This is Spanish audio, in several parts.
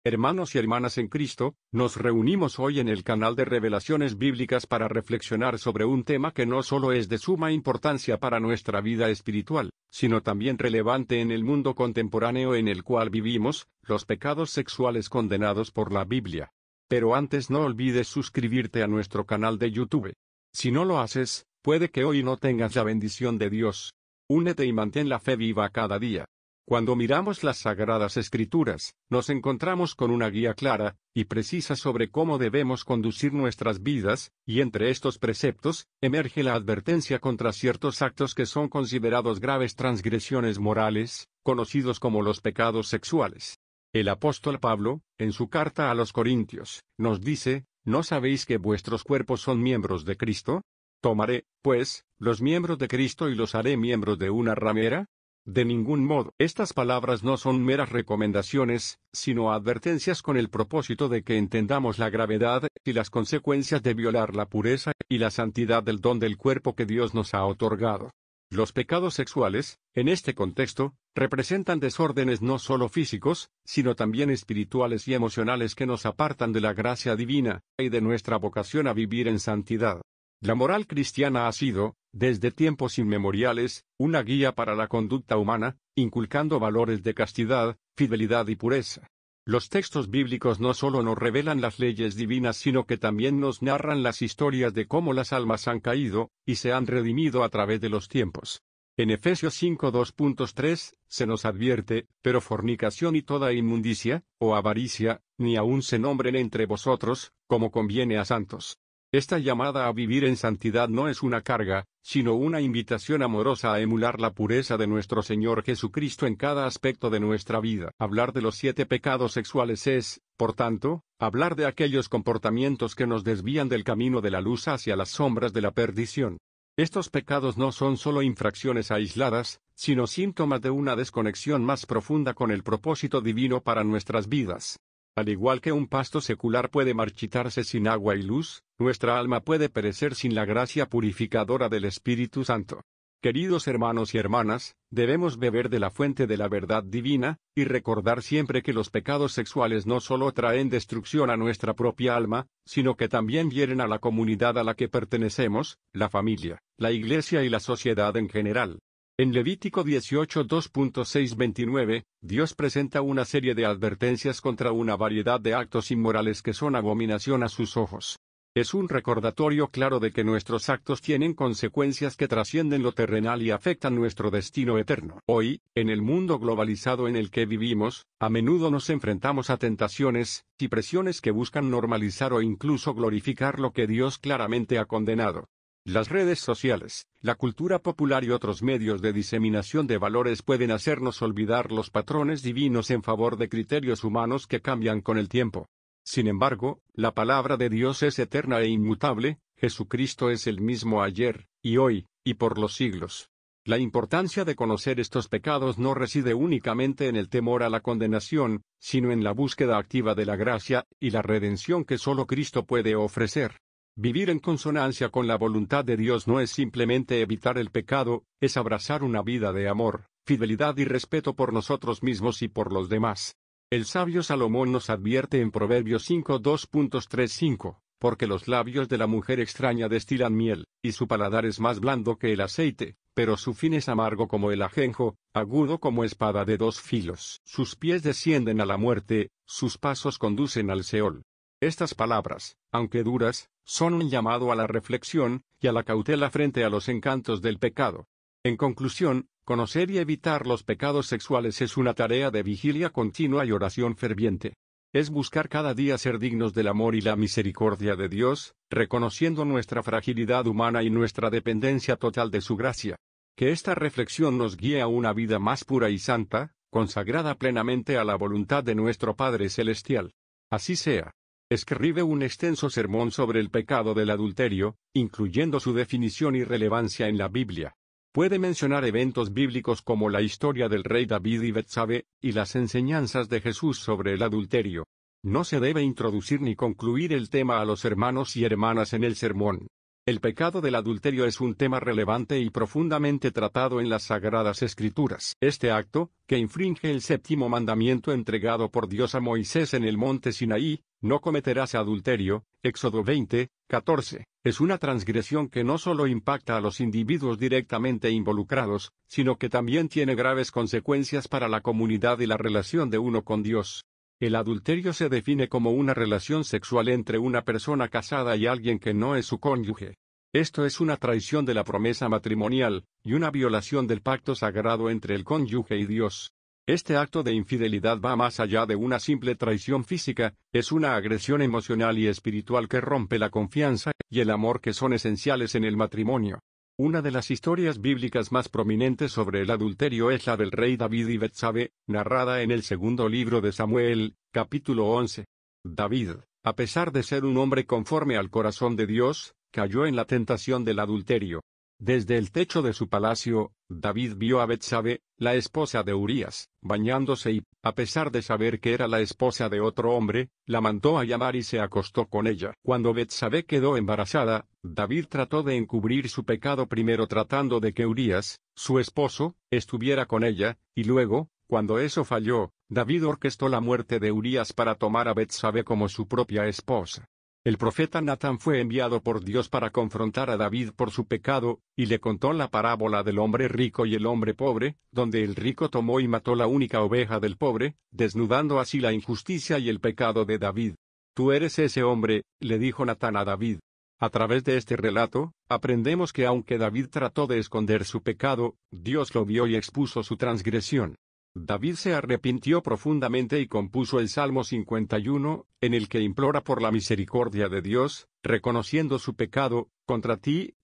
Hermanos y hermanas en Cristo, nos reunimos hoy en el canal de Revelaciones Bíblicas para reflexionar sobre un tema que no solo es de suma importancia para nuestra vida espiritual, sino también relevante en el mundo contemporáneo en el cual vivimos, los pecados sexuales condenados por la Biblia. Pero antes no olvides suscribirte a nuestro canal de YouTube. Si no lo haces, puede que hoy no tengas la bendición de Dios. Únete y mantén la fe viva cada día. Cuando miramos las Sagradas Escrituras, nos encontramos con una guía clara y precisa sobre cómo debemos conducir nuestras vidas, y entre estos preceptos, emerge la advertencia contra ciertos actos que son considerados graves transgresiones morales, conocidos como los pecados sexuales. El apóstol Pablo, en su carta a los Corintios, nos dice: ¿No sabéis que vuestros cuerpos son miembros de Cristo? ¿Tomaré, pues, los miembros de Cristo y los haré miembros de una ramera? De ningún modo. Estas palabras no son meras recomendaciones, sino advertencias con el propósito de que entendamos la gravedad y las consecuencias de violar la pureza y la santidad del don del cuerpo que Dios nos ha otorgado. Los pecados sexuales, en este contexto, representan desórdenes no solo físicos, sino también espirituales y emocionales que nos apartan de la gracia divina y de nuestra vocación a vivir en santidad. La moral cristiana ha sido, desde tiempos inmemoriales, una guía para la conducta humana, inculcando valores de castidad, fidelidad y pureza. Los textos bíblicos no solo nos revelan las leyes divinas, sino que también nos narran las historias de cómo las almas han caído y se han redimido a través de los tiempos. En Efesios 5:2.3, se nos advierte: pero fornicación y toda inmundicia, o avaricia, ni aun se nombren entre vosotros, como conviene a santos. Esta llamada a vivir en santidad no es una carga, sino una invitación amorosa a emular la pureza de nuestro Señor Jesucristo en cada aspecto de nuestra vida. Hablar de los 7 pecados sexuales es, por tanto, hablar de aquellos comportamientos que nos desvían del camino de la luz hacia las sombras de la perdición. Estos pecados no son solo infracciones aisladas, sino síntomas de una desconexión más profunda con el propósito divino para nuestras vidas. Al igual que un pasto secular puede marchitarse sin agua y luz, nuestra alma puede perecer sin la gracia purificadora del Espíritu Santo. Queridos hermanos y hermanas, debemos beber de la fuente de la verdad divina, y recordar siempre que los pecados sexuales no solo traen destrucción a nuestra propia alma, sino que también hieren a la comunidad a la que pertenecemos, la familia, la iglesia y la sociedad en general. En Levítico 18:2.6-29, Dios presenta una serie de advertencias contra una variedad de actos inmorales que son abominación a sus ojos. Es un recordatorio claro de que nuestros actos tienen consecuencias que trascienden lo terrenal y afectan nuestro destino eterno. Hoy, en el mundo globalizado en el que vivimos, a menudo nos enfrentamos a tentaciones y presiones que buscan normalizar o incluso glorificar lo que Dios claramente ha condenado. Las redes sociales, la cultura popular y otros medios de diseminación de valores pueden hacernos olvidar los patrones divinos en favor de criterios humanos que cambian con el tiempo. Sin embargo, la palabra de Dios es eterna e inmutable. Jesucristo es el mismo ayer, y hoy, y por los siglos. La importancia de conocer estos pecados no reside únicamente en el temor a la condenación, sino en la búsqueda activa de la gracia y la redención que solo Cristo puede ofrecer. Vivir en consonancia con la voluntad de Dios no es simplemente evitar el pecado, es abrazar una vida de amor, fidelidad y respeto por nosotros mismos y por los demás. El sabio Salomón nos advierte en Proverbios 5:2.35, porque los labios de la mujer extraña destilan miel, y su paladar es más blando que el aceite, pero su fin es amargo como el ajenjo, agudo como espada de 2 filos. Sus pies descienden a la muerte, sus pasos conducen al Seol. Estas palabras, aunque duras, son un llamado a la reflexión y a la cautela frente a los encantos del pecado. En conclusión, conocer y evitar los pecados sexuales es una tarea de vigilia continua y oración ferviente. Es buscar cada día ser dignos del amor y la misericordia de Dios, reconociendo nuestra fragilidad humana y nuestra dependencia total de su gracia. Que esta reflexión nos guíe a una vida más pura y santa, consagrada plenamente a la voluntad de nuestro Padre Celestial. Así sea. Escribe un extenso sermón sobre el pecado del adulterio, incluyendo su definición y relevancia en la Biblia. Puede mencionar eventos bíblicos como la historia del rey David y Betsabe, y las enseñanzas de Jesús sobre el adulterio. No se debe introducir ni concluir el tema a los hermanos y hermanas en el sermón. El pecado del adulterio es un tema relevante y profundamente tratado en las Sagradas Escrituras. Este acto, que infringe el séptimo mandamiento entregado por Dios a Moisés en el monte Sinaí, no cometerás adulterio, Éxodo 20, 14, es una transgresión que no solo impacta a los individuos directamente involucrados, sino que también tiene graves consecuencias para la comunidad y la relación de uno con Dios. El adulterio se define como una relación sexual entre una persona casada y alguien que no es su cónyuge. Esto es una traición de la promesa matrimonial, y una violación del pacto sagrado entre el cónyuge y Dios. Este acto de infidelidad va más allá de una simple traición física, es una agresión emocional y espiritual que rompe la confianza y el amor que son esenciales en el matrimonio. Una de las historias bíblicas más prominentes sobre el adulterio es la del rey David y Betsabé, narrada en el segundo libro de Samuel, capítulo 11. David, a pesar de ser un hombre conforme al corazón de Dios, cayó en la tentación del adulterio. Desde el techo de su palacio, David vio a Betsabé, la esposa de Urías, bañándose y, a pesar de saber que era la esposa de otro hombre, la mandó a llamar y se acostó con ella. Cuando Betsabé quedó embarazada, David trató de encubrir su pecado primero tratando de que Urías, su esposo, estuviera con ella, y luego, cuando eso falló, David orquestó la muerte de Urías para tomar a Betsabé como su propia esposa. El profeta Natán fue enviado por Dios para confrontar a David por su pecado, y le contó la parábola del hombre rico y el hombre pobre, donde el rico tomó y mató la única oveja del pobre, desnudando así la injusticia y el pecado de David. Tú eres ese hombre, le dijo Natán a David. A través de este relato, aprendemos que aunque David trató de esconder su pecado, Dios lo vio y expuso su transgresión. David se arrepintió profundamente y compuso el Salmo 51, en el que implora por la misericordia de Dios, reconociendo su pecado: contra ti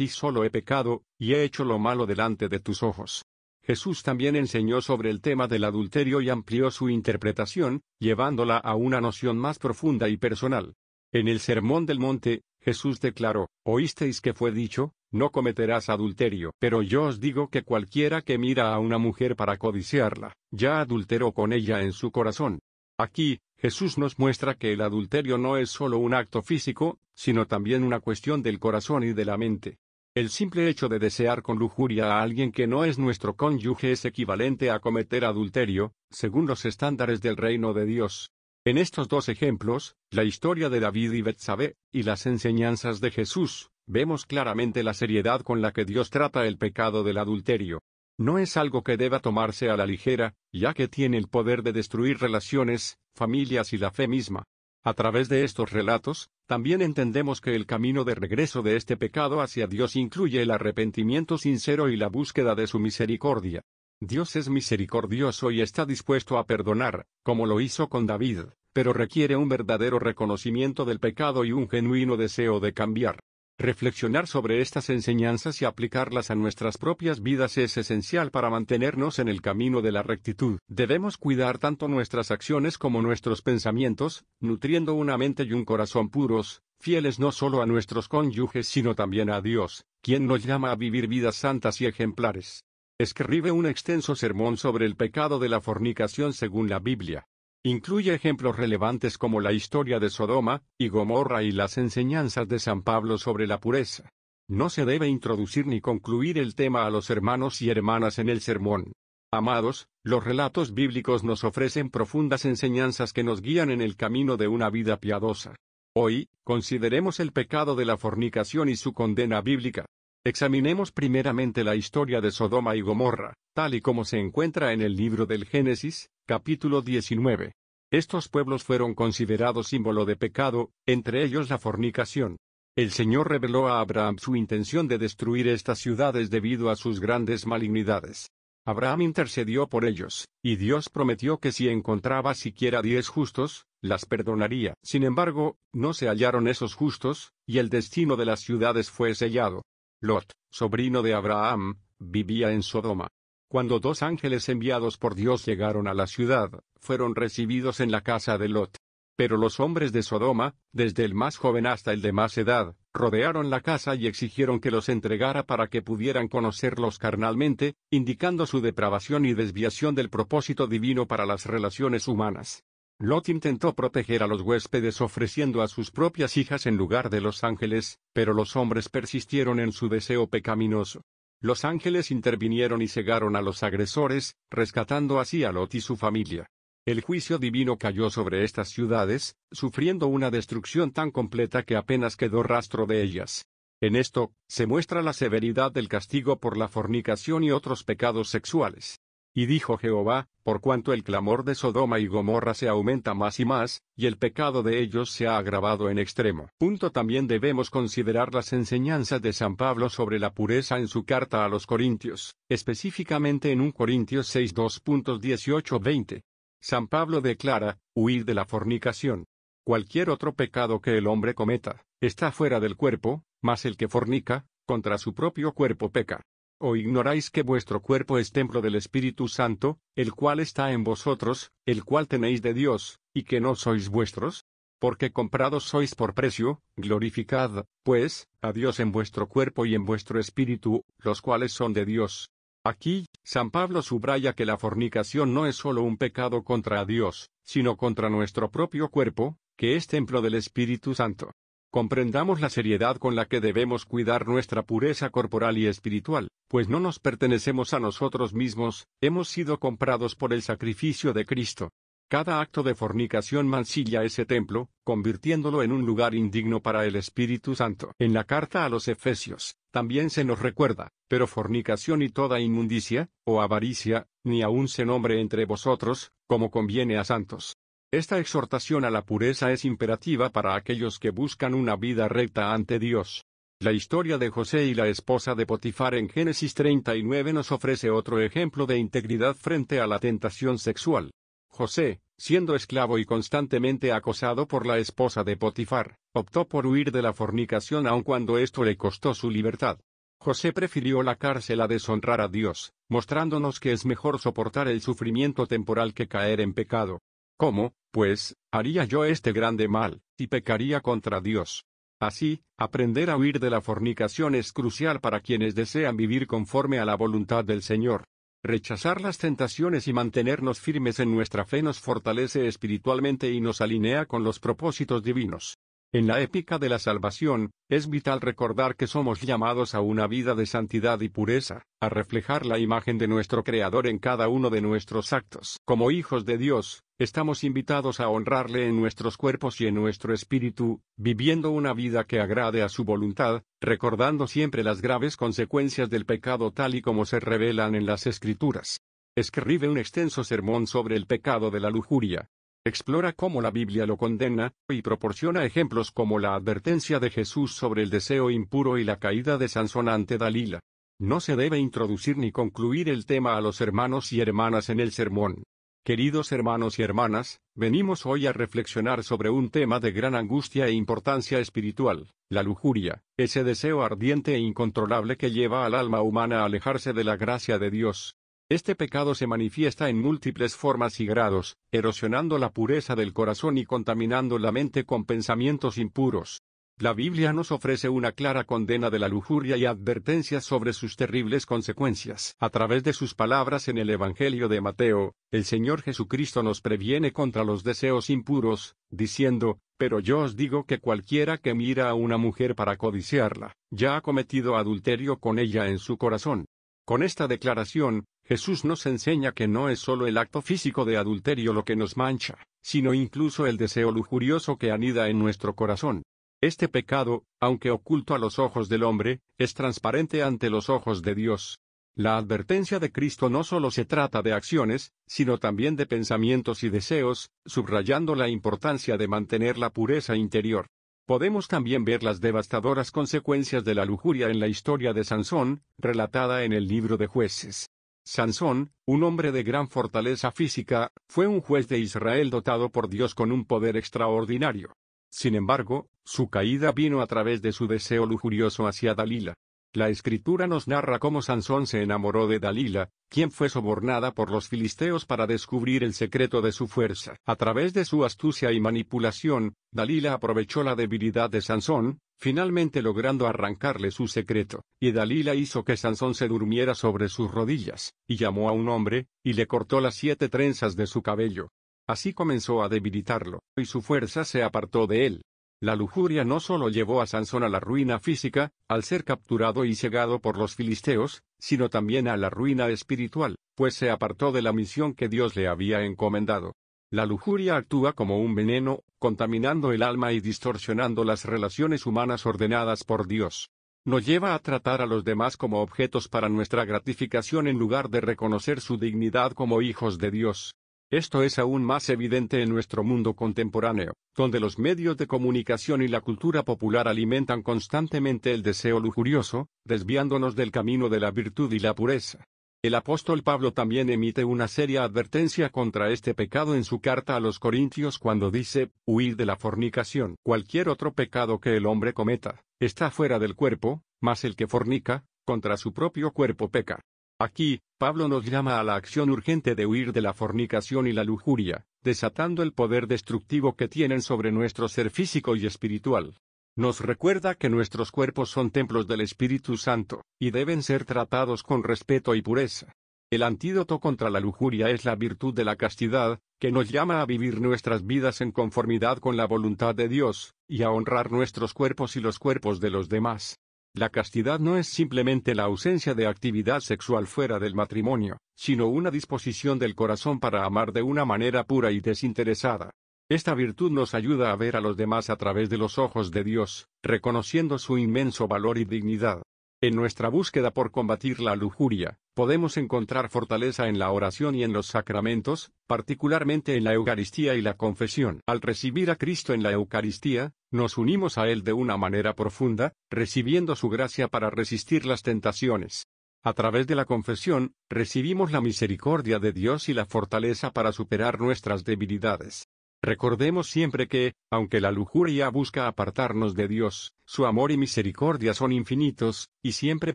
solo he pecado, y he hecho lo malo delante de tus ojos. Jesús también enseñó sobre el tema del adulterio y amplió su interpretación, llevándola a una noción más profunda y personal. En el Sermón del Monte, Jesús declaró: «Oísteis que fue dicho, no cometerás adulterio. Pero yo os digo que cualquiera que mira a una mujer para codiciarla, ya adulteró con ella en su corazón». Aquí, Jesús nos muestra que el adulterio no es solo un acto físico, sino también una cuestión del corazón y de la mente. El simple hecho de desear con lujuria a alguien que no es nuestro cónyuge es equivalente a cometer adulterio, según los estándares del reino de Dios. En estos dos ejemplos, la historia de David y Betsabé, y las enseñanzas de Jesús, vemos claramente la seriedad con la que Dios trata el pecado del adulterio. No es algo que deba tomarse a la ligera, ya que tiene el poder de destruir relaciones, familias y la fe misma. A través de estos relatos, también entendemos que el camino de regreso de este pecado hacia Dios incluye el arrepentimiento sincero y la búsqueda de su misericordia. Dios es misericordioso y está dispuesto a perdonar, como lo hizo con David, pero requiere un verdadero reconocimiento del pecado y un genuino deseo de cambiar. Reflexionar sobre estas enseñanzas y aplicarlas a nuestras propias vidas es esencial para mantenernos en el camino de la rectitud. Debemos cuidar tanto nuestras acciones como nuestros pensamientos, nutriendo una mente y un corazón puros, fieles no solo a nuestros cónyuges sino también a Dios, quien nos llama a vivir vidas santas y ejemplares. Escribe un extenso sermón sobre el pecado de la fornicación según la Biblia. Incluye ejemplos relevantes como la historia de Sodoma y Gomorra y las enseñanzas de San Pablo sobre la pureza. No se debe introducir ni concluir el tema a los hermanos y hermanas en el sermón. Amados, los relatos bíblicos nos ofrecen profundas enseñanzas que nos guían en el camino de una vida piadosa. Hoy, consideremos el pecado de la fornicación y su condena bíblica. Examinemos primeramente la historia de Sodoma y Gomorra, tal y como se encuentra en el libro del Génesis, capítulo 19. Estos pueblos fueron considerados símbolo de pecado, entre ellos la fornicación. El Señor reveló a Abraham su intención de destruir estas ciudades debido a sus grandes malignidades. Abraham intercedió por ellos, y Dios prometió que si encontraba siquiera 10 justos, las perdonaría. Sin embargo, no se hallaron esos justos, y el destino de las ciudades fue sellado. Lot, sobrino de Abraham, vivía en Sodoma. Cuando 2 ángeles enviados por Dios llegaron a la ciudad, fueron recibidos en la casa de Lot. Pero los hombres de Sodoma, desde el más joven hasta el de más edad, rodearon la casa y exigieron que los entregara para que pudieran conocerlos carnalmente, indicando su depravación y desviación del propósito divino para las relaciones humanas. Lot intentó proteger a los huéspedes ofreciendo a sus propias hijas en lugar de los ángeles, pero los hombres persistieron en su deseo pecaminoso. Los ángeles intervinieron y cegaron a los agresores, rescatando así a Lot y su familia. El juicio divino cayó sobre estas ciudades, sufriendo una destrucción tan completa que apenas quedó rastro de ellas. En esto, se muestra la severidad del castigo por la fornicación y otros pecados sexuales. Y dijo Jehová, por cuanto el clamor de Sodoma y Gomorra se aumenta más y más, y el pecado de ellos se ha agravado en extremo. También debemos considerar las enseñanzas de San Pablo sobre la pureza en su carta a los Corintios, específicamente en 1 Corintios 6 2.18-20. San Pablo declara, huir de la fornicación. Cualquier otro pecado que el hombre cometa, está fuera del cuerpo, mas el que fornica, contra su propio cuerpo peca. ¿O ignoráis que vuestro cuerpo es templo del Espíritu Santo, el cual está en vosotros, el cual tenéis de Dios, y que no sois vuestros? Porque comprados sois por precio, glorificad, pues, a Dios en vuestro cuerpo y en vuestro espíritu, los cuales son de Dios. Aquí, San Pablo subraya que la fornicación no es solo un pecado contra Dios, sino contra nuestro propio cuerpo, que es templo del Espíritu Santo. Comprendamos la seriedad con la que debemos cuidar nuestra pureza corporal y espiritual, pues no nos pertenecemos a nosotros mismos, hemos sido comprados por el sacrificio de Cristo. Cada acto de fornicación mancilla ese templo, convirtiéndolo en un lugar indigno para el Espíritu Santo. En la carta a los Efesios, también se nos recuerda, pero fornicación y toda inmundicia, o avaricia, ni aun se nombre entre vosotros, como conviene a santos. Esta exhortación a la pureza es imperativa para aquellos que buscan una vida recta ante Dios. La historia de José y la esposa de Potifar en Génesis 39 nos ofrece otro ejemplo de integridad frente a la tentación sexual. José, siendo esclavo y constantemente acosado por la esposa de Potifar, optó por huir de la fornicación aun cuando esto le costó su libertad. José prefirió la cárcel a deshonrar a Dios, mostrándonos que es mejor soportar el sufrimiento temporal que caer en pecado. ¿Cómo, pues, haría yo este grande mal, y pecaría contra Dios? Así, aprender a huir de la fornicación es crucial para quienes desean vivir conforme a la voluntad del Señor. Rechazar las tentaciones y mantenernos firmes en nuestra fe nos fortalece espiritualmente y nos alinea con los propósitos divinos. En la épica de la salvación, es vital recordar que somos llamados a una vida de santidad y pureza, a reflejar la imagen de nuestro Creador en cada uno de nuestros actos. Como hijos de Dios, estamos invitados a honrarle en nuestros cuerpos y en nuestro espíritu, viviendo una vida que agrade a su voluntad, recordando siempre las graves consecuencias del pecado tal y como se revelan en las Escrituras. Escribe un extenso sermón sobre el pecado de la lujuria. Explora cómo la Biblia lo condena, y proporciona ejemplos como la advertencia de Jesús sobre el deseo impuro y la caída de Sansón ante Dalila. No se debe introducir ni concluir el tema a los hermanos y hermanas en el sermón. Queridos hermanos y hermanas, venimos hoy a reflexionar sobre un tema de gran angustia e importancia espiritual, la lujuria, ese deseo ardiente e incontrolable que lleva al alma humana a alejarse de la gracia de Dios. Este pecado se manifiesta en múltiples formas y grados, erosionando la pureza del corazón y contaminando la mente con pensamientos impuros. La Biblia nos ofrece una clara condena de la lujuria y advertencias sobre sus terribles consecuencias. A través de sus palabras en el Evangelio de Mateo, el Señor Jesucristo nos previene contra los deseos impuros, diciendo, pero yo os digo que cualquiera que mira a una mujer para codiciarla, ya ha cometido adulterio con ella en su corazón. Con esta declaración, Jesús nos enseña que no es solo el acto físico de adulterio lo que nos mancha, sino incluso el deseo lujurioso que anida en nuestro corazón. Este pecado, aunque oculto a los ojos del hombre, es transparente ante los ojos de Dios. La advertencia de Cristo no solo se trata de acciones, sino también de pensamientos y deseos, subrayando la importancia de mantener la pureza interior. Podemos también ver las devastadoras consecuencias de la lujuria en la historia de Sansón, relatada en el libro de Jueces. Sansón, un hombre de gran fortaleza física, fue un juez de Israel dotado por Dios con un poder extraordinario. Sin embargo, su caída vino a través de su deseo lujurioso hacia Dalila. La Escritura nos narra cómo Sansón se enamoró de Dalila, quien fue sobornada por los filisteos para descubrir el secreto de su fuerza. A través de su astucia y manipulación, Dalila aprovechó la debilidad de Sansón, finalmente logrando arrancarle su secreto. Y Dalila hizo que Sansón se durmiera sobre sus rodillas, y llamó a un hombre, y le cortó las 7 trenzas de su cabello. Así comenzó a debilitarlo, y su fuerza se apartó de él. La lujuria no solo llevó a Sansón a la ruina física, al ser capturado y cegado por los filisteos, sino también a la ruina espiritual, pues se apartó de la misión que Dios le había encomendado. La lujuria actúa como un veneno, contaminando el alma y distorsionando las relaciones humanas ordenadas por Dios. Nos lleva a tratar a los demás como objetos para nuestra gratificación en lugar de reconocer su dignidad como hijos de Dios. Esto es aún más evidente en nuestro mundo contemporáneo, donde los medios de comunicación y la cultura popular alimentan constantemente el deseo lujurioso, desviándonos del camino de la virtud y la pureza. El apóstol Pablo también emite una seria advertencia contra este pecado en su carta a los Corintios cuando dice, «Huid de la fornicación». Cualquier otro pecado que el hombre cometa, está fuera del cuerpo, mas el que fornica, contra su propio cuerpo peca. Aquí, Pablo nos llama a la acción urgente de huir de la fornicación y la lujuria, desatando el poder destructivo que tienen sobre nuestro ser físico y espiritual. Nos recuerda que nuestros cuerpos son templos del Espíritu Santo, y deben ser tratados con respeto y pureza. El antídoto contra la lujuria es la virtud de la castidad, que nos llama a vivir nuestras vidas en conformidad con la voluntad de Dios, y a honrar nuestros cuerpos y los cuerpos de los demás. La castidad no es simplemente la ausencia de actividad sexual fuera del matrimonio, sino una disposición del corazón para amar de una manera pura y desinteresada. Esta virtud nos ayuda a ver a los demás a través de los ojos de Dios, reconociendo su inmenso valor y dignidad. En nuestra búsqueda por combatir la lujuria, podemos encontrar fortaleza en la oración y en los sacramentos, particularmente en la Eucaristía y la confesión. Al recibir a Cristo en la Eucaristía, nos unimos a Él de una manera profunda, recibiendo su gracia para resistir las tentaciones. A través de la confesión, recibimos la misericordia de Dios y la fortaleza para superar nuestras debilidades. Recordemos siempre que, aunque la lujuria busca apartarnos de Dios, su amor y misericordia son infinitos, y siempre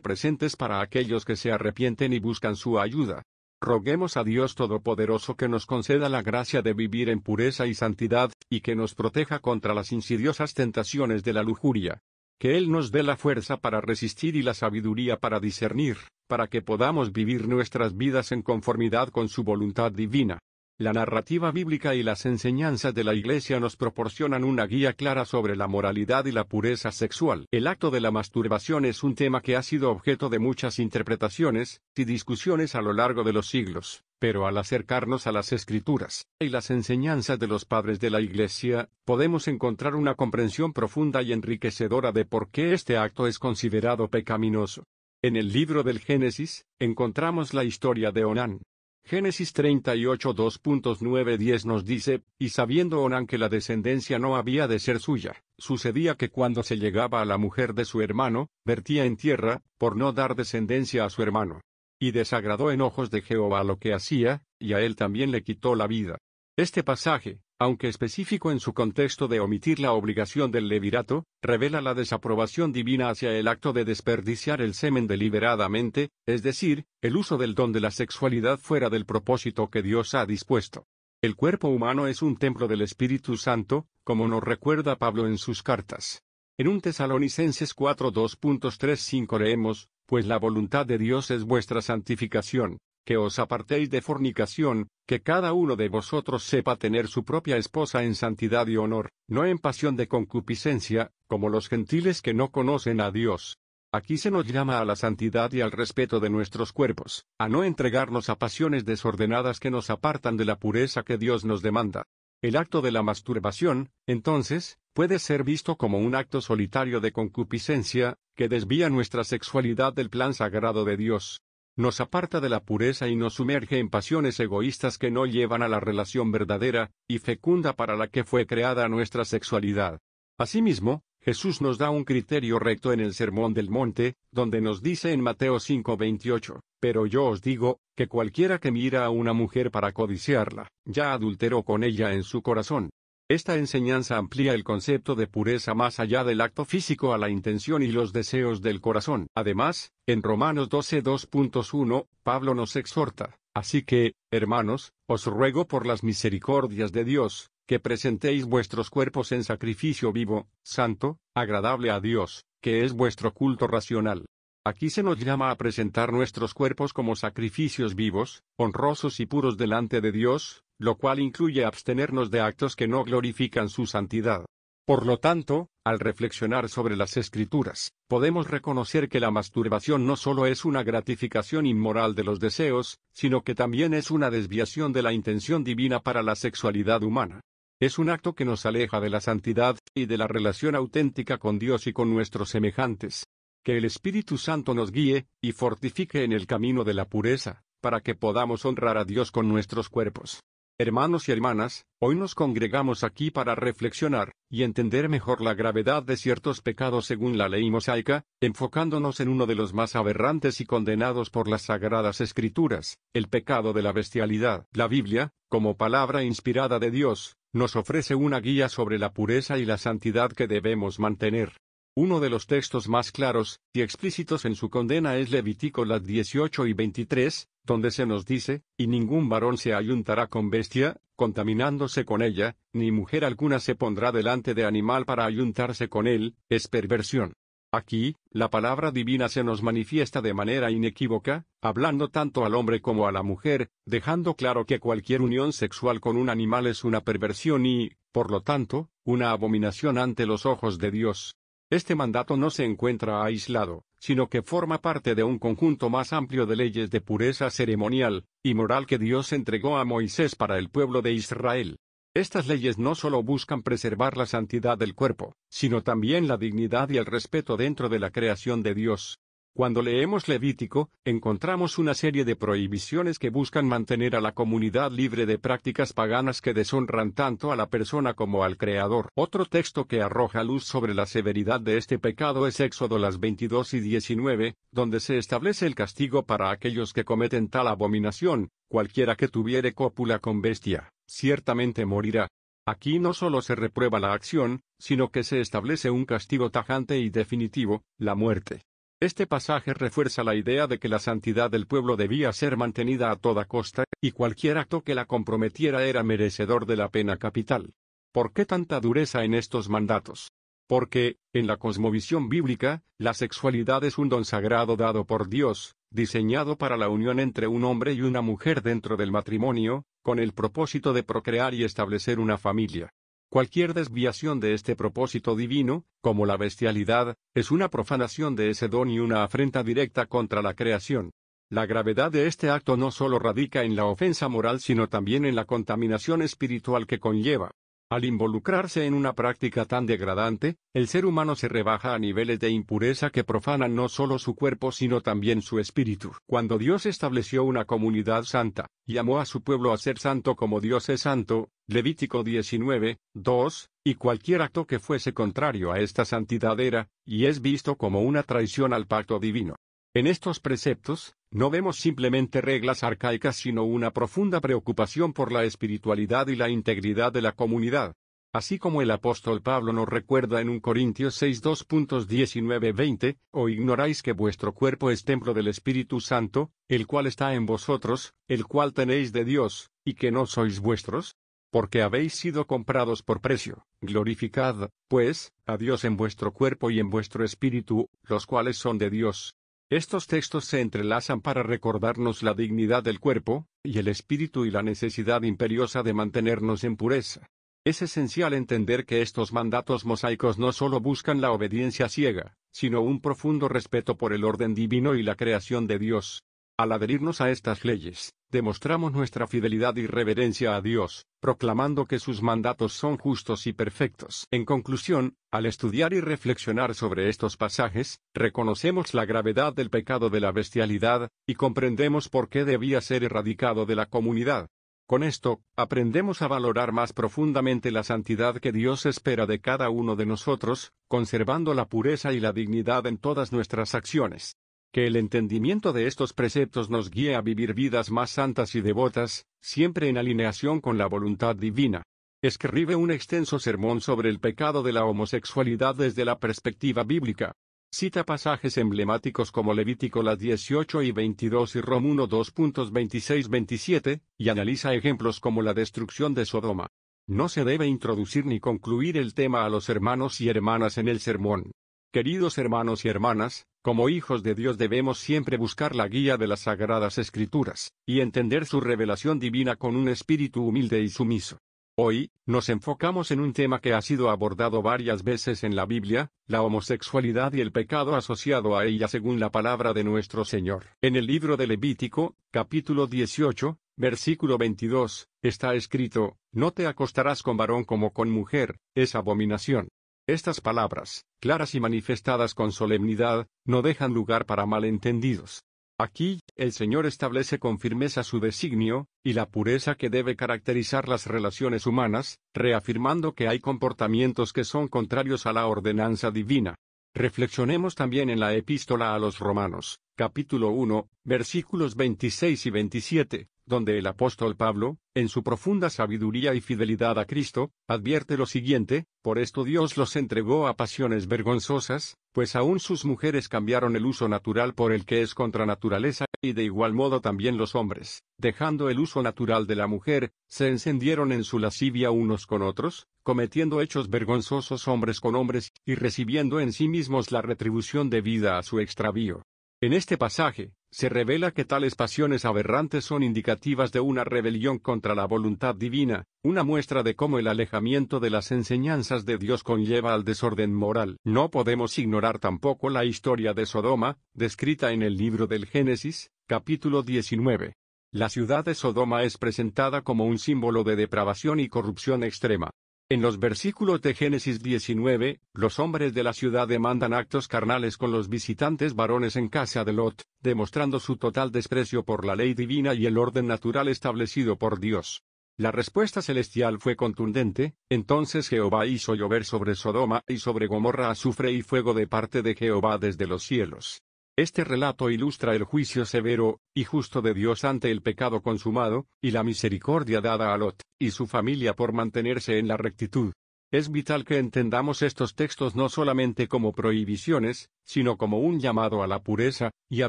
presentes para aquellos que se arrepienten y buscan su ayuda. Roguemos a Dios Todopoderoso que nos conceda la gracia de vivir en pureza y santidad, y que nos proteja contra las insidiosas tentaciones de la lujuria. Que Él nos dé la fuerza para resistir y la sabiduría para discernir, para que podamos vivir nuestras vidas en conformidad con su voluntad divina. La narrativa bíblica y las enseñanzas de la Iglesia nos proporcionan una guía clara sobre la moralidad y la pureza sexual. El acto de la masturbación es un tema que ha sido objeto de muchas interpretaciones y discusiones a lo largo de los siglos, pero al acercarnos a las Escrituras y las enseñanzas de los padres de la Iglesia, podemos encontrar una comprensión profunda y enriquecedora de por qué este acto es considerado pecaminoso. En el libro del Génesis, encontramos la historia de Onán. Génesis 38 2.9-10 nos dice, y sabiendo Onán que la descendencia no había de ser suya, sucedía que cuando se llegaba a la mujer de su hermano, vertía en tierra, por no dar descendencia a su hermano. Y desagradó en ojos de Jehová lo que hacía, y a él también le quitó la vida. Este pasaje, aunque específico en su contexto de omitir la obligación del levirato, revela la desaprobación divina hacia el acto de desperdiciar el semen deliberadamente, es decir, el uso del don de la sexualidad fuera del propósito que Dios ha dispuesto. El cuerpo humano es un templo del Espíritu Santo, como nos recuerda Pablo en sus cartas. En 1 Tesalonicenses 4:2.3-5 leemos, pues la voluntad de Dios es vuestra santificación, que os apartéis de fornicación, que cada uno de vosotros sepa tener su propia esposa en santidad y honor, no en pasión de concupiscencia, como los gentiles que no conocen a Dios. Aquí se nos llama a la santidad y al respeto de nuestros cuerpos, a no entregarnos a pasiones desordenadas que nos apartan de la pureza que Dios nos demanda. El acto de la masturbación, entonces, puede ser visto como un acto solitario de concupiscencia, que desvía nuestra sexualidad del plan sagrado de Dios. Nos aparta de la pureza y nos sumerge en pasiones egoístas que no llevan a la relación verdadera y fecunda para la que fue creada nuestra sexualidad. Asimismo, Jesús nos da un criterio recto en el Sermón del Monte, donde nos dice en Mateo 5:28, pero yo os digo, que cualquiera que mira a una mujer para codiciarla, ya adulteró con ella en su corazón. Esta enseñanza amplía el concepto de pureza más allá del acto físico a la intención y los deseos del corazón. Además, en Romanos 12:2.1, Pablo nos exhorta, así que, hermanos, os ruego por las misericordias de Dios, que presentéis vuestros cuerpos en sacrificio vivo, santo, agradable a Dios, que es vuestro culto racional. Aquí se nos llama a presentar nuestros cuerpos como sacrificios vivos, honrosos y puros delante de Dios, lo cual incluye abstenernos de actos que no glorifican su santidad. Por lo tanto, al reflexionar sobre las Escrituras, podemos reconocer que la masturbación no solo es una gratificación inmoral de los deseos, sino que también es una desviación de la intención divina para la sexualidad humana. Es un acto que nos aleja de la santidad y de la relación auténtica con Dios y con nuestros semejantes. Que el Espíritu Santo nos guíe y fortifique en el camino de la pureza, para que podamos honrar a Dios con nuestros cuerpos. Hermanos y hermanas, hoy nos congregamos aquí para reflexionar y entender mejor la gravedad de ciertos pecados según la ley mosaica, enfocándonos en uno de los más aberrantes y condenados por las Sagradas Escrituras, el pecado de la bestialidad. La Biblia, como palabra inspirada de Dios, nos ofrece una guía sobre la pureza y la santidad que debemos mantener. Uno de los textos más claros y explícitos en su condena es Levítico 18 y 23, donde se nos dice, y ningún varón se ayuntará con bestia, contaminándose con ella, ni mujer alguna se pondrá delante de animal para ayuntarse con él, es perversión. Aquí, la palabra divina se nos manifiesta de manera inequívoca, hablando tanto al hombre como a la mujer, dejando claro que cualquier unión sexual con un animal es una perversión y, por lo tanto, una abominación ante los ojos de Dios. Este mandato no se encuentra aislado, sino que forma parte de un conjunto más amplio de leyes de pureza ceremonial y moral que Dios entregó a Moisés para el pueblo de Israel. Estas leyes no solo buscan preservar la santidad del cuerpo, sino también la dignidad y el respeto dentro de la creación de Dios. Cuando leemos Levítico, encontramos una serie de prohibiciones que buscan mantener a la comunidad libre de prácticas paganas que deshonran tanto a la persona como al Creador. Otro texto que arroja luz sobre la severidad de este pecado es Éxodo 22 y 19, donde se establece el castigo para aquellos que cometen tal abominación: cualquiera que tuviere cópula con bestia, ciertamente morirá. Aquí no solo se reprueba la acción, sino que se establece un castigo tajante y definitivo, la muerte. Este pasaje refuerza la idea de que la santidad del pueblo debía ser mantenida a toda costa, y cualquier acto que la comprometiera era merecedor de la pena capital. ¿Por qué tanta dureza en estos mandatos? Porque, en la cosmovisión bíblica, la sexualidad es un don sagrado dado por Dios, diseñado para la unión entre un hombre y una mujer dentro del matrimonio, con el propósito de procrear y establecer una familia. Cualquier desviación de este propósito divino, como la bestialidad, es una profanación de ese don y una afrenta directa contra la creación. La gravedad de este acto no solo radica en la ofensa moral sino también en la contaminación espiritual que conlleva. Al involucrarse en una práctica tan degradante, el ser humano se rebaja a niveles de impureza que profanan no solo su cuerpo sino también su espíritu. Cuando Dios estableció una comunidad santa, llamó a su pueblo a ser santo como Dios es santo, Levítico 19, 2, y cualquier acto que fuese contrario a esta santidad era, y es visto como una traición al pacto divino. En estos preceptos, no vemos simplemente reglas arcaicas sino una profunda preocupación por la espiritualidad y la integridad de la comunidad. Así como el apóstol Pablo nos recuerda en 1 Corintios 6 2.19-20, ¿o ignoráis que vuestro cuerpo es templo del Espíritu Santo, el cual está en vosotros, el cual tenéis de Dios, y que no sois vuestros? Porque habéis sido comprados por precio. Glorificad, pues, a Dios en vuestro cuerpo y en vuestro espíritu, los cuales son de Dios. Estos textos se entrelazan para recordarnos la dignidad del cuerpo, y el espíritu y la necesidad imperiosa de mantenernos en pureza. Es esencial entender que estos mandatos mosaicos no solo buscan la obediencia ciega, sino un profundo respeto por el orden divino y la creación de Dios. Al adherirnos a estas leyes, demostramos nuestra fidelidad y reverencia a Dios, proclamando que sus mandatos son justos y perfectos. En conclusión, al estudiar y reflexionar sobre estos pasajes, reconocemos la gravedad del pecado de la bestialidad, y comprendemos por qué debía ser erradicado de la comunidad. Con esto, aprendemos a valorar más profundamente la santidad que Dios espera de cada uno de nosotros, conservando la pureza y la dignidad en todas nuestras acciones. Que el entendimiento de estos preceptos nos guíe a vivir vidas más santas y devotas, siempre en alineación con la voluntad divina. Escribe un extenso sermón sobre el pecado de la homosexualidad desde la perspectiva bíblica. Cita pasajes emblemáticos como Levítico 18 y 22 y Romanos 2.26-27, y analiza ejemplos como la destrucción de Sodoma. No se debe introducir ni concluir el tema a los hermanos y hermanas en el sermón. Queridos hermanos y hermanas, como hijos de Dios debemos siempre buscar la guía de las Sagradas Escrituras, y entender su revelación divina con un espíritu humilde y sumiso. Hoy, nos enfocamos en un tema que ha sido abordado varias veces en la Biblia, la homosexualidad y el pecado asociado a ella según la palabra de nuestro Señor. En el libro de Levítico, capítulo 18, versículo 22, está escrito, «No te acostarás con varón como con mujer, es abominación». Estas palabras, claras y manifestadas con solemnidad, no dejan lugar para malentendidos. Aquí, el Señor establece con firmeza su designio, y la pureza que debe caracterizar las relaciones humanas, reafirmando que hay comportamientos que son contrarios a la ordenanza divina. Reflexionemos también en la Epístola a los Romanos, capítulo 1, versículos 26 y 27, donde el apóstol Pablo, en su profunda sabiduría y fidelidad a Cristo, advierte lo siguiente: «Por esto Dios los entregó a pasiones vergonzosas, pues aún sus mujeres cambiaron el uso natural por el que es contra naturaleza, y de igual modo también los hombres, dejando el uso natural de la mujer, se encendieron en su lascivia unos con otros, cometiendo hechos vergonzosos hombres con hombres, y recibiendo en sí mismos la retribución debida a su extravío». En este pasaje, se revela que tales pasiones aberrantes son indicativas de una rebelión contra la voluntad divina, una muestra de cómo el alejamiento de las enseñanzas de Dios conlleva al desorden moral. No podemos ignorar tampoco la historia de Sodoma, descrita en el libro del Génesis, capítulo 19. La ciudad de Sodoma es presentada como un símbolo de depravación y corrupción extrema. En los versículos de Génesis 19, los hombres de la ciudad demandan actos carnales con los visitantes varones en casa de Lot, demostrando su total desprecio por la ley divina y el orden natural establecido por Dios. La respuesta celestial fue contundente: «Entonces Jehová hizo llover sobre Sodoma y sobre Gomorra azufre y fuego de parte de Jehová desde los cielos». Este relato ilustra el juicio severo y justo de Dios ante el pecado consumado, y la misericordia dada a Lot y su familia por mantenerse en la rectitud. Es vital que entendamos estos textos no solamente como prohibiciones, sino como un llamado a la pureza, y a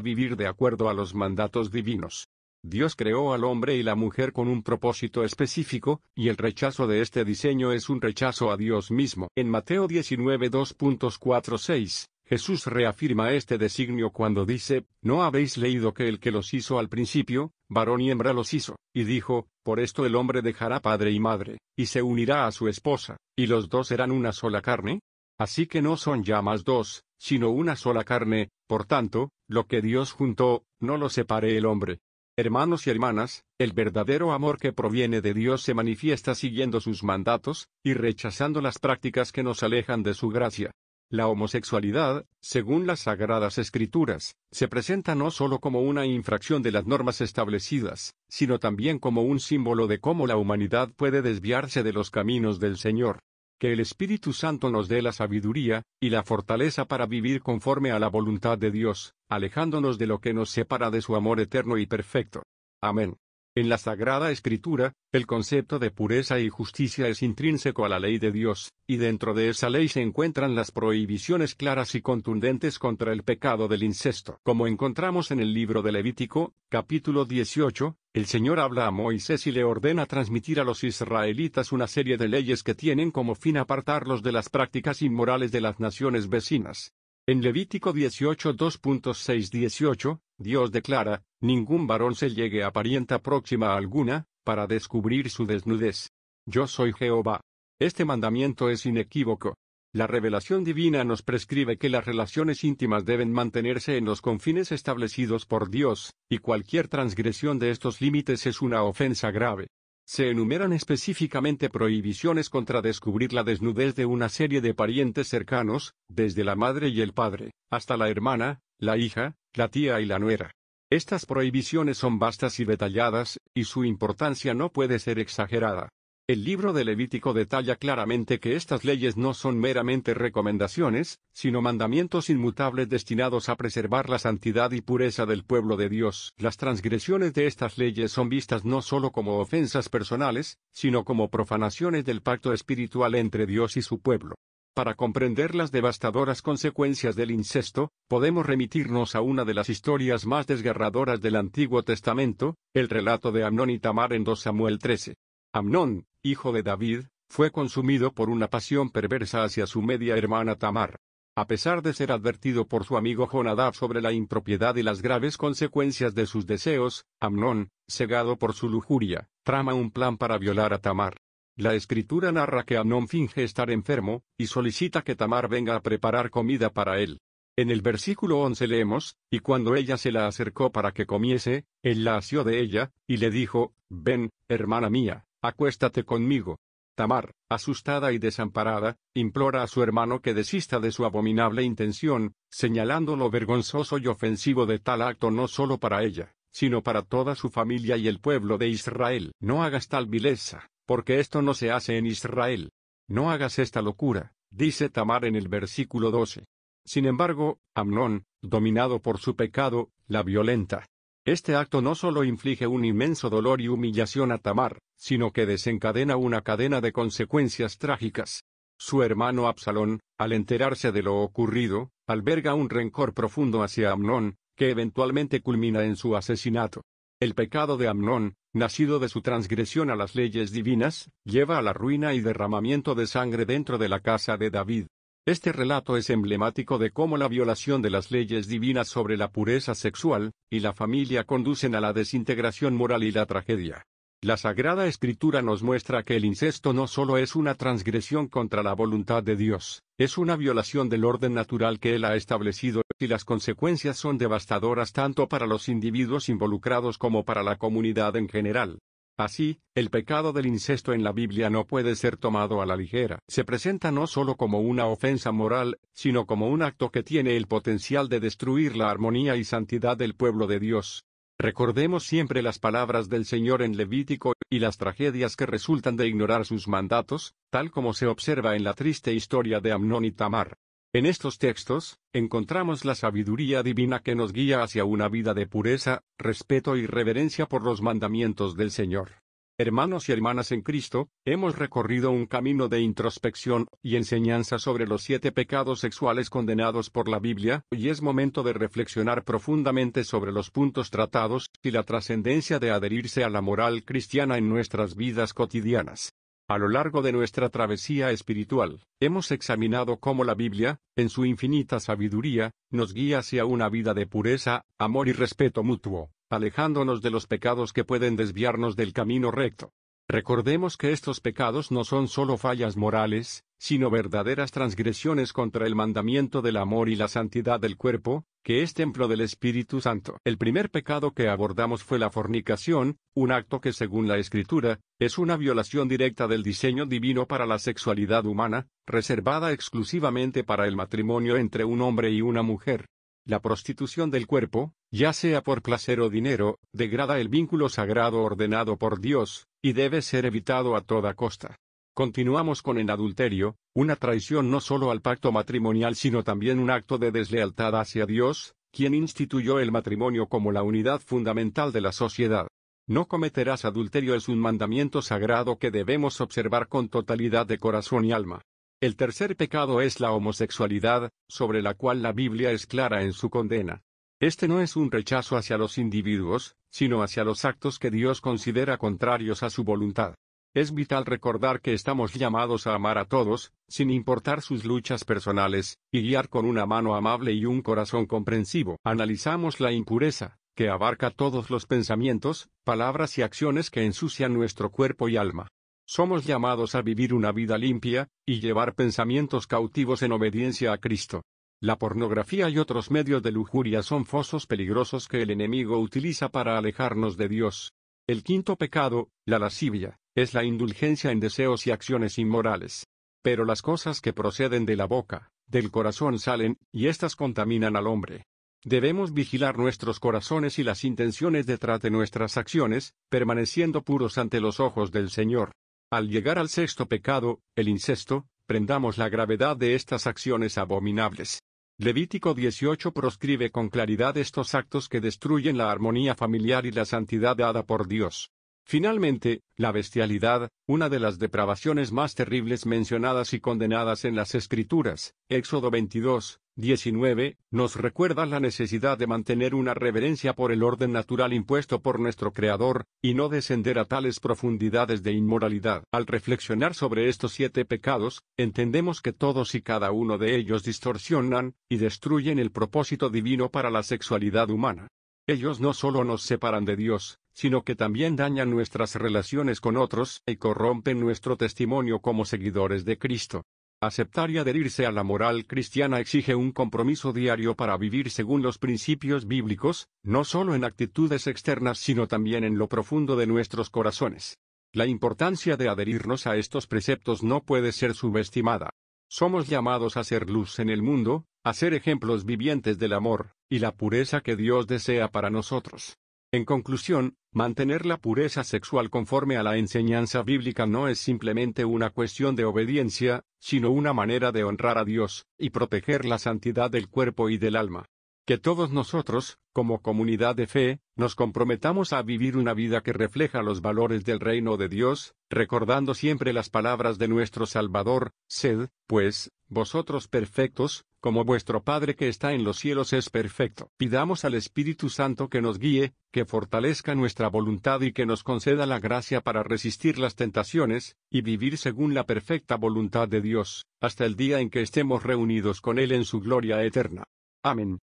vivir de acuerdo a los mandatos divinos. Dios creó al hombre y la mujer con un propósito específico, y el rechazo de este diseño es un rechazo a Dios mismo. En Mateo 19 2.4-6, Jesús reafirma este designio cuando dice: «¿No habéis leído que el que los hizo al principio, varón y hembra los hizo? Y dijo: por esto el hombre dejará padre y madre, y se unirá a su esposa, y los dos serán una sola carne. Así que no son ya más dos, sino una sola carne, por tanto, lo que Dios juntó, no lo separe el hombre». Hermanos y hermanas, el verdadero amor que proviene de Dios se manifiesta siguiendo sus mandatos, y rechazando las prácticas que nos alejan de su gracia. La homosexualidad, según las Sagradas Escrituras, se presenta no solo como una infracción de las normas establecidas, sino también como un símbolo de cómo la humanidad puede desviarse de los caminos del Señor. Que el Espíritu Santo nos dé la sabiduría y la fortaleza para vivir conforme a la voluntad de Dios, alejándonos de lo que nos separa de su amor eterno y perfecto. Amén. En la Sagrada Escritura, el concepto de pureza y justicia es intrínseco a la ley de Dios, y dentro de esa ley se encuentran las prohibiciones claras y contundentes contra el pecado del incesto. Como encontramos en el libro de Levítico, capítulo 18, el Señor habla a Moisés y le ordena transmitir a los israelitas una serie de leyes que tienen como fin apartarlos de las prácticas inmorales de las naciones vecinas. En Levítico 18 2.6-18, Dios declara: «Ningún varón se llegue a parienta próxima alguna, para descubrir su desnudez. Yo soy Jehová». Este mandamiento es inequívoco. La revelación divina nos prescribe que las relaciones íntimas deben mantenerse en los confines establecidos por Dios, y cualquier transgresión de estos límites es una ofensa grave. Se enumeran específicamente prohibiciones contra descubrir la desnudez de una serie de parientes cercanos, desde la madre y el padre, hasta la hermana, la hija, la tía y la nuera. Estas prohibiciones son vastas y detalladas, y su importancia no puede ser exagerada. El libro de Levítico detalla claramente que estas leyes no son meramente recomendaciones, sino mandamientos inmutables destinados a preservar la santidad y pureza del pueblo de Dios. Las transgresiones de estas leyes son vistas no solo como ofensas personales, sino como profanaciones del pacto espiritual entre Dios y su pueblo. Para comprender las devastadoras consecuencias del incesto, podemos remitirnos a una de las historias más desgarradoras del Antiguo Testamento, el relato de Amnón y Tamar en 2 Samuel 13. Amnón, hijo de David, fue consumido por una pasión perversa hacia su media hermana Tamar. A pesar de ser advertido por su amigo Jonadab sobre la impropiedad y las graves consecuencias de sus deseos, Amnón, cegado por su lujuria, trama un plan para violar a Tamar. La escritura narra que Amnón finge estar enfermo, y solicita que Tamar venga a preparar comida para él. En el versículo 11 leemos, y cuando ella se la acercó para que comiese, él la asió de ella, y le dijo, ven, hermana mía, acuéstate conmigo. Tamar, asustada y desamparada, implora a su hermano que desista de su abominable intención, señalando lo vergonzoso y ofensivo de tal acto no solo para ella, sino para toda su familia y el pueblo de Israel. No hagas tal vileza, porque esto no se hace en Israel. No hagas esta locura, dice Tamar en el versículo 12. Sin embargo, Amnón, dominado por su pecado, la violenta. Este acto no solo inflige un inmenso dolor y humillación a Tamar, sino que desencadena una cadena de consecuencias trágicas. Su hermano Absalón, al enterarse de lo ocurrido, alberga un rencor profundo hacia Amnón, que eventualmente culmina en su asesinato. El pecado de Amnón, nacido de su transgresión a las leyes divinas, lleva a la ruina y derramamiento de sangre dentro de la casa de David. Este relato es emblemático de cómo la violación de las leyes divinas sobre la pureza sexual y la familia conducen a la desintegración moral y la tragedia. La Sagrada Escritura nos muestra que el incesto no solo es una transgresión contra la voluntad de Dios, es una violación del orden natural que Él ha establecido, y las consecuencias son devastadoras tanto para los individuos involucrados como para la comunidad en general. Así, el pecado del incesto en la Biblia no puede ser tomado a la ligera. Se presenta no solo como una ofensa moral, sino como un acto que tiene el potencial de destruir la armonía y santidad del pueblo de Dios. Recordemos siempre las palabras del Señor en Levítico, y las tragedias que resultan de ignorar sus mandatos, tal como se observa en la triste historia de Amnón y Tamar. En estos textos, encontramos la sabiduría divina que nos guía hacia una vida de pureza, respeto y reverencia por los mandamientos del Señor. Hermanos y hermanas en Cristo, hemos recorrido un camino de introspección y enseñanza sobre los 7 pecados sexuales condenados por la Biblia, y es momento de reflexionar profundamente sobre los puntos tratados y la trascendencia de adherirse a la moral cristiana en nuestras vidas cotidianas. A lo largo de nuestra travesía espiritual, hemos examinado cómo la Biblia, en su infinita sabiduría, nos guía hacia una vida de pureza, amor y respeto mutuo, alejándonos de los pecados que pueden desviarnos del camino recto. Recordemos que estos pecados no son solo fallas morales, sino verdaderas transgresiones contra el mandamiento del amor y la santidad del cuerpo, que es templo del Espíritu Santo. El primer pecado que abordamos fue la fornicación, un acto que según la Escritura, es una violación directa del diseño divino para la sexualidad humana, reservada exclusivamente para el matrimonio entre un hombre y una mujer. La prostitución del cuerpo, ya sea por placer o dinero, degrada el vínculo sagrado ordenado por Dios, y debe ser evitado a toda costa. Continuamos con el adulterio, una traición no solo al pacto matrimonial sino también un acto de deslealtad hacia Dios, quien instituyó el matrimonio como la unidad fundamental de la sociedad. No cometerás adulterio es un mandamiento sagrado que debemos observar con totalidad de corazón y alma. El tercer pecado es la homosexualidad, sobre la cual la Biblia es clara en su condena. Este no es un rechazo hacia los individuos, sino hacia los actos que Dios considera contrarios a su voluntad. Es vital recordar que estamos llamados a amar a todos, sin importar sus luchas personales, y guiar con una mano amable y un corazón comprensivo. Analizamos la impureza, que abarca todos los pensamientos, palabras y acciones que ensucian nuestro cuerpo y alma. Somos llamados a vivir una vida limpia, y llevar pensamientos cautivos en obediencia a Cristo. La pornografía y otros medios de lujuria son fosos peligrosos que el enemigo utiliza para alejarnos de Dios. El quinto pecado, la lascivia, es la indulgencia en deseos y acciones inmorales. Pero las cosas que proceden de la boca, del corazón salen, y éstas contaminan al hombre. Debemos vigilar nuestros corazones y las intenciones detrás de nuestras acciones, permaneciendo puros ante los ojos del Señor. Al llegar al sexto pecado, el incesto, prendamos la gravedad de estas acciones abominables. Levítico 18 proscribe con claridad estos actos que destruyen la armonía familiar y la santidad dada por Dios. Finalmente, la bestialidad, una de las depravaciones más terribles mencionadas y condenadas en las Escrituras, Éxodo 22, 19, nos recuerda la necesidad de mantener una reverencia por el orden natural impuesto por nuestro Creador, y no descender a tales profundidades de inmoralidad. Al reflexionar sobre estos 7 pecados, entendemos que todos y cada uno de ellos distorsionan y destruyen el propósito divino para la sexualidad humana. Ellos no solo nos separan de Dios, sino que también dañan nuestras relaciones con otros y corrompen nuestro testimonio como seguidores de Cristo. Aceptar y adherirse a la moral cristiana exige un compromiso diario para vivir según los principios bíblicos, no solo en actitudes externas sino también en lo profundo de nuestros corazones. La importancia de adherirnos a estos preceptos no puede ser subestimada. Somos llamados a ser luz en el mundo, a ser ejemplos vivientes del amor y la pureza que Dios desea para nosotros. En conclusión, mantener la pureza sexual conforme a la enseñanza bíblica no es simplemente una cuestión de obediencia, sino una manera de honrar a Dios y proteger la santidad del cuerpo y del alma. Que todos nosotros, como comunidad de fe, nos comprometamos a vivir una vida que refleja los valores del reino de Dios, recordando siempre las palabras de nuestro Salvador: sed, pues, vosotros perfectos, como vuestro Padre que está en los cielos es perfecto. Pidamos al Espíritu Santo que nos guíe, que fortalezca nuestra voluntad y que nos conceda la gracia para resistir las tentaciones, y vivir según la perfecta voluntad de Dios, hasta el día en que estemos reunidos con Él en su gloria eterna. Amén.